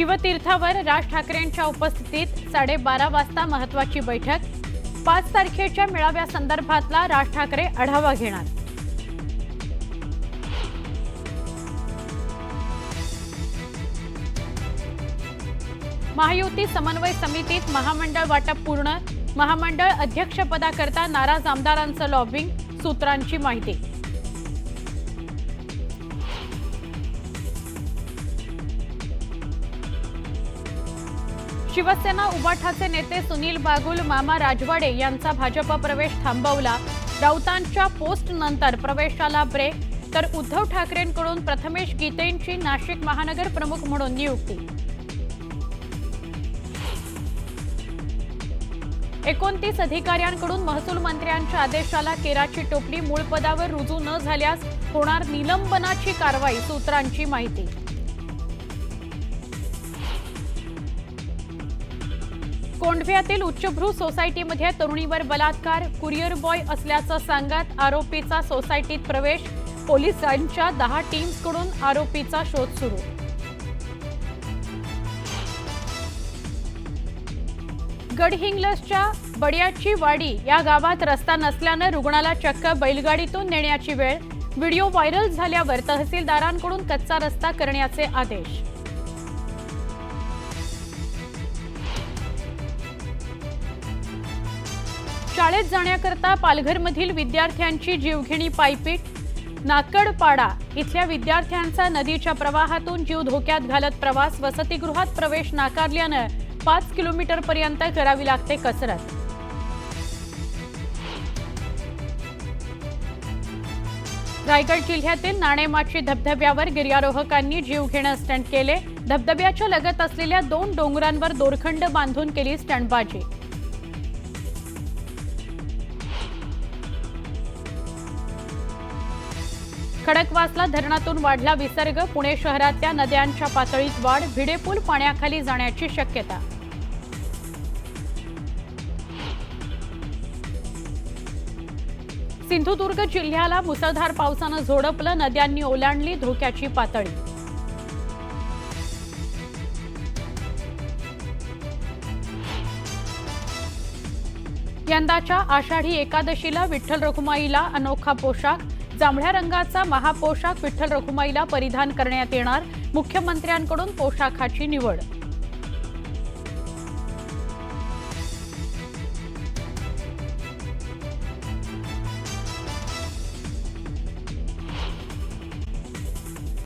शिवतीर्थावर राज ठाकरेंच्या उपस्थितीत 12:30 वाजता महत्त्वाची बैठक। 5 तारखेच्या मेळाव्यासंदर्भातला राज ठाकरे आढावा घेणार। महायुती समन्वय समितीत महामंडळ वाटप पूर्ण। महामंडळ अध्यक्षपदाकरता नाराज आमदारांचं लॉबिंग, सूत्रांची माहिती। शिवसेना उबाठाचे नेते सुनील बागुल, मामा राजवाडे यांचा भाजप प्रवेश थांबवला। राऊतांच्या पोस्ट नंतर प्रवेशाला ब्रेक, तर उद्धव ठाकरेंकडून प्रथमेश गीतेंची नाशिक महानगर प्रमुख म्हणून नियुक्ती। 29 अधिकाऱ्यांकडून महसूल मंत्र्यांच्या आदेशाला केराची टोपली। मूळ पदावर रुजू न झाल्यास होणार निलंबनाची कारवाई, सूत्रांची माहिती। कोंढव्यातील उच्चभ्रू सोसायटीमध्ये तरुणीवर बलात्कार। कुरिअर बॉय असल्याचं सांगत आरोपीचा सोसायटीत प्रवेश। पोलिसांच्या 10 टीम्सकडून आरोपीचा शोध सुरू। गडहिंग्लजच्या बडियाची वाडी या गावात रस्ता नसल्याने रुग्णाला चक्क बैलगाडीतून नेण्याची वेळ। व्हिडिओ व्हायरल झाल्यावर तहसीलदारांकडून कच्चा रस्ता करण्याचे आदेश। शाळेत जाण्याकरता पालघरमधील विद्यार्थ्यांची जीवघेणी पायपीट। नाकडपाडा इथल्या विद्यार्थ्यांचा नदीच्या प्रवाहातून जीव धोक्यात घालत प्रवास। वसतिगृहात प्रवेश नाकारल्याने 5 किलोमीटरपर्यंत करावी लागते कसरत। रायगड जिल्ह्यातील नाणेमाची धबधब्यावर गिर्यारोहकांनी जीवघेणं स्टंट केले। धबधब्याच्या लगत असलेल्या 2 डोंगरांवर दोरखंड बांधून केली स्टंटबाजी। खडकवासला धरणातून वाढला विसर्ग। पुणे शहरातल्या नद्यांच्या पातळीत वाढ। भिडे पूल पाण्याखाली जाण्याची शक्यता। सिंधुदुर्ग जिल्ह्याला मुसळधार पावसानं झोडपलं। नद्यांनी ओलांडली धोक्याची पातळी। यंदाच्या आषाढी एकादशीला विठ्ठल रखुमाईला अनोखा पोशाख। जांभळ्या रंगाचा महापोशाख विठ्ठल रखुमाईला परिधान करण्यात येणार। मुख्यमंत्र्यांकडून पोशाखाची निवड।